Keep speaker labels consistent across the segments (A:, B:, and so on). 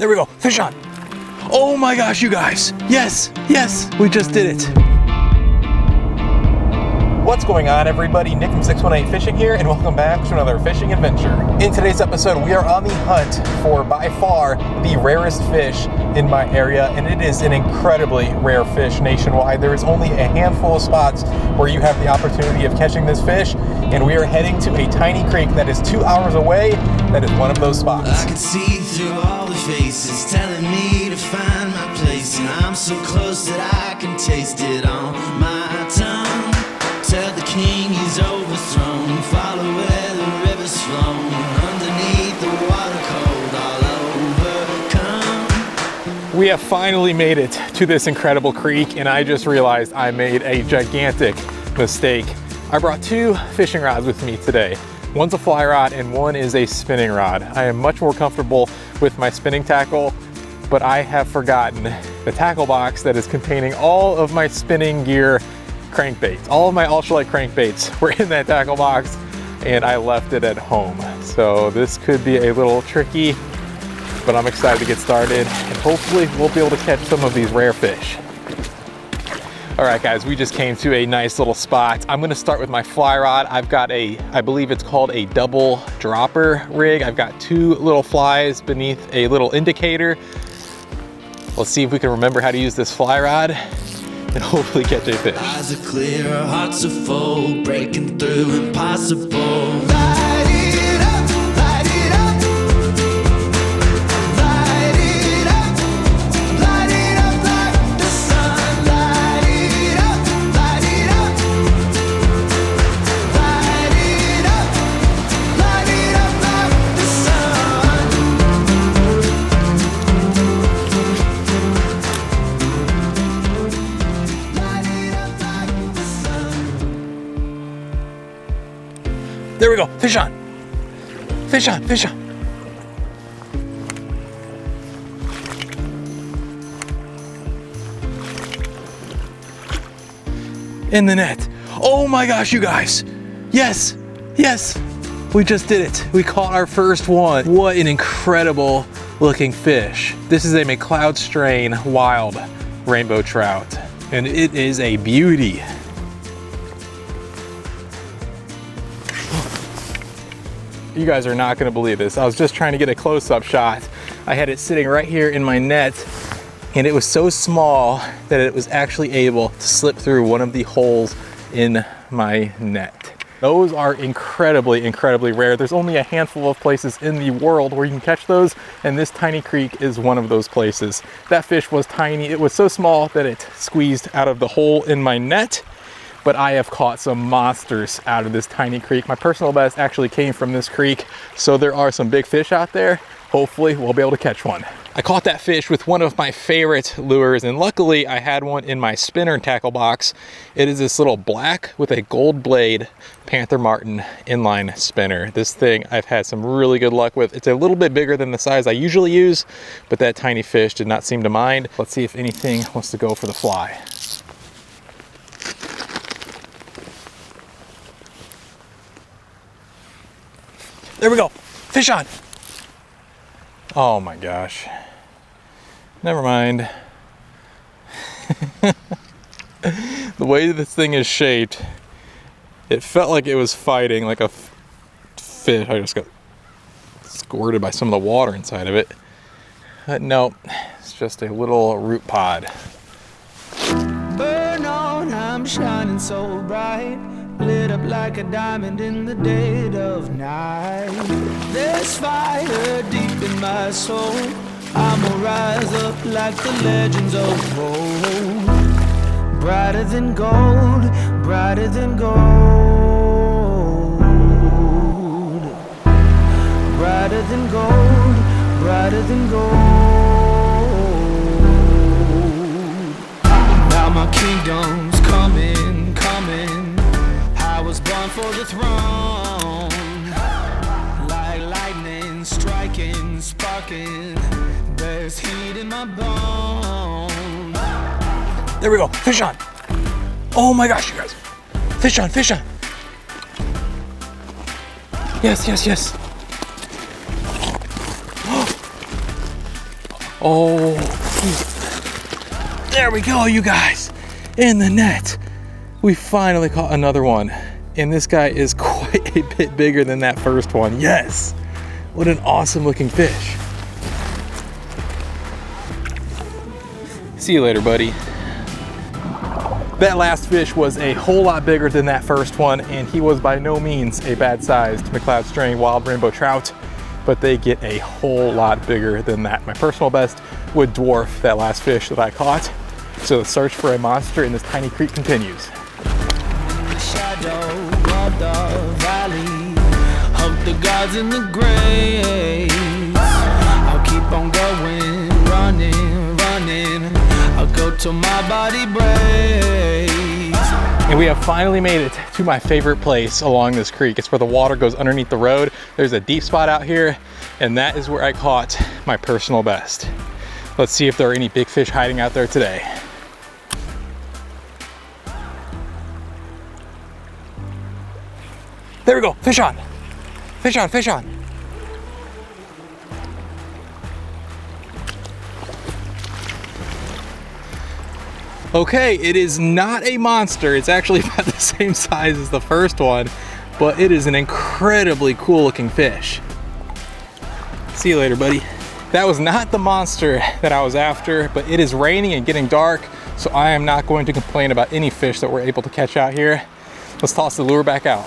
A: There we go, fish on. Oh my gosh, you guys. Yes, yes, we just did it. What's going on, everybody? Nick from 618 Fishing here, and welcome back to another fishing adventure. In today's episode, we are on the hunt for, by far, the rarest fish in my area, and it is an incredibly rare fish nationwide. There is only a handful of spots where you have the opportunity of catching this fish, and we are heading to a tiny creek that is 2 hours away. That is one of those spots.
B: I can see through all the faces telling me to find my place, and I'm so close that I can taste it on my tongue. Tell the king he's overthrown, follow where the river's flown, underneath the water cold, all overcome.
A: We have finally made it to this incredible creek, and I just realized I made a gigantic mistake. I brought two fishing rods with me today. One's a fly rod and one is a spinning rod. I am much more comfortable with my spinning tackle, but I have forgotten the tackle box that is containing all of my spinning gear crankbaits. All of my ultralight crankbaits were in that tackle box and I left it at home. So this could be a little tricky, but I'm excited to get started and hopefully we'll be able to catch some of these rare fish. All right guys, we just came to a nice little spot. I'm gonna start with my fly rod. I've got I believe it's called a double dropper rig. I've got two little flies beneath a little indicator. Let's see if we can remember how to use this fly rod and hopefully catch a fish.
B: Eyes are clear, hearts are full, breaking through impossible. Light it up, light it up. Light it up, light it up like the sun. Light it up, light it up. Light it up, light it up like the sun.
A: There we go, fish on. Fish on, fish on. In the net. Oh my gosh, you guys. Yes, yes, we just did it. We caught our first one. What an incredible looking fish. This is a McLeod strain wild rainbow trout, and it is a beauty. You guys are not gonna believe this. I was just trying to get a close-up shot. I had it sitting right here in my net, and it was so small that it was actually able to slip through one of the holes in my net. Those are incredibly, incredibly rare. There's only a handful of places in the world where you can catch those, and this tiny creek is one of those places. That fish was tiny. It was so small that it squeezed out of the hole in my net. But I have caught some monsters out of this tiny creek. My personal best actually came from this creek, so there are some big fish out there. Hopefully we'll be able to catch one. I caught that fish with one of my favorite lures, and luckily I had one in my spinner tackle box. It is this little black with a gold blade Panther Martin inline spinner. This thing I've had some really good luck with. It's a little bit bigger than the size I usually use, but that tiny fish did not seem to mind. Let's see if anything wants to go for the fly. There we go, fish on. Oh my gosh, never mind. The way this thing is shaped, it felt like it was fighting like a fish. I just got squirted by some of the water inside of it. But no, it's just a little root pod.
B: Burn on, I'm shining so bright, lit up like a diamond in the dead of night. There's fire deep in my soul, I'ma rise up like the legends of old. Brighter than gold, brighter than gold. Brighter than gold, brighter than gold. Now my kingdom's coming, coming. I was born for the throne. Like lightning striking, sparking. There's heat in my bones.
A: There we go, fish on. Oh my gosh, you guys. Fish on, fish on. Yes, yes, yes. Oh, there we go, you guys. In the net. We finally caught another one. And this guy is quite a bit bigger than that first one. Yes. What an awesome looking fish. See you later, buddy. That last fish was a whole lot bigger than that first one, and he was by no means a bad-sized McLeod string wild rainbow trout, but they get a whole lot bigger than that. My personal best would dwarf that last fish that I caught. So the search for a monster in this tiny creek continues.
B: The shadow of the valley, hope the gods in the grave. I'll keep on going, running, running. I'll go till my body breaks.
A: And we have finally made it to my favorite place along this creek. It's where the water goes underneath the road. There's a deep spot out here, and that is where I caught my personal best. Let's see if there are any big fish hiding out there today. There we go, fish on. Fish on, fish on. Okay, it is not a monster. It's actually about the same size as the first one, but it is an incredibly cool looking fish. See you later, buddy. That was not the monster that I was after, but it is raining and getting dark, so I am not going to complain about any fish that we're able to catch out here. Let's toss the lure back out.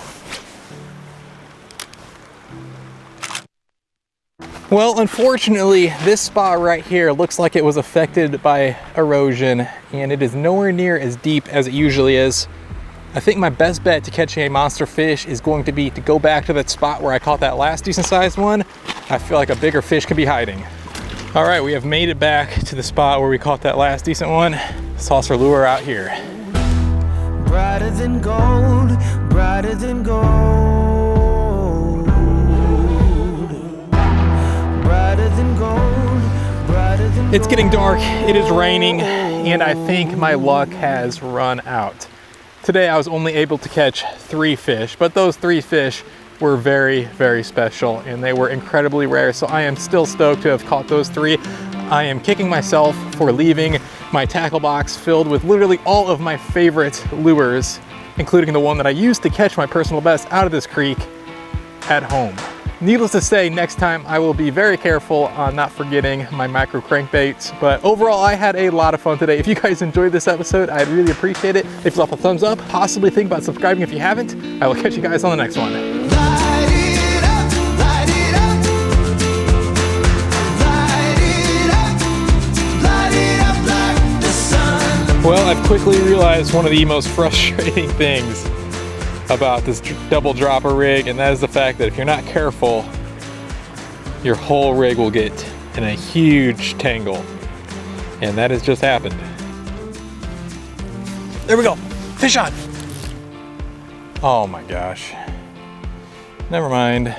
A: Well, unfortunately, this spot right here looks like it was affected by erosion, and it is nowhere near as deep as it usually is. I think my best bet to catching a monster fish is going to be to go back to that spot where I caught that last decent sized one. I feel like a bigger fish could be hiding. All right, we have made it back to the spot where we caught that last decent one. Let's toss our lure out here.
B: Brighter than gold, brighter than gold. Brighter than gold, brighter than gold.
A: It's getting dark, it is raining, and I think my luck has run out. Today I was only able to catch 3 fish, but those 3 fish were very, very special, and they were incredibly rare, so I am still stoked to have caught those 3. I am kicking myself for leaving my tackle box filled with literally all of my favorite lures, including the one that I used to catch my personal best out of this creek, at home. Needless to say, next time I will be very careful on not forgetting my micro crankbaits, but overall I had a lot of fun today. If you guys enjoyed this episode, I'd really appreciate it if you left a thumbs up, possibly think about subscribing if you haven't. I will catch you guys on the next one.
B: Light it up, light it up, light it up, light it up like the sun.
A: Well, I've quickly realized one of the most frustrating things about this double dropper rig, and that is the fact that if you're not careful, your whole rig will get in a huge tangle, and that has just happened. There we go, fish on. Oh my gosh, never mind.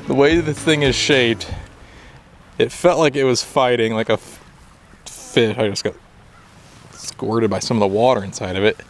A: The way this thing is shaped, it felt like it was fighting like a fish. I just got squirted by some of the water inside of it.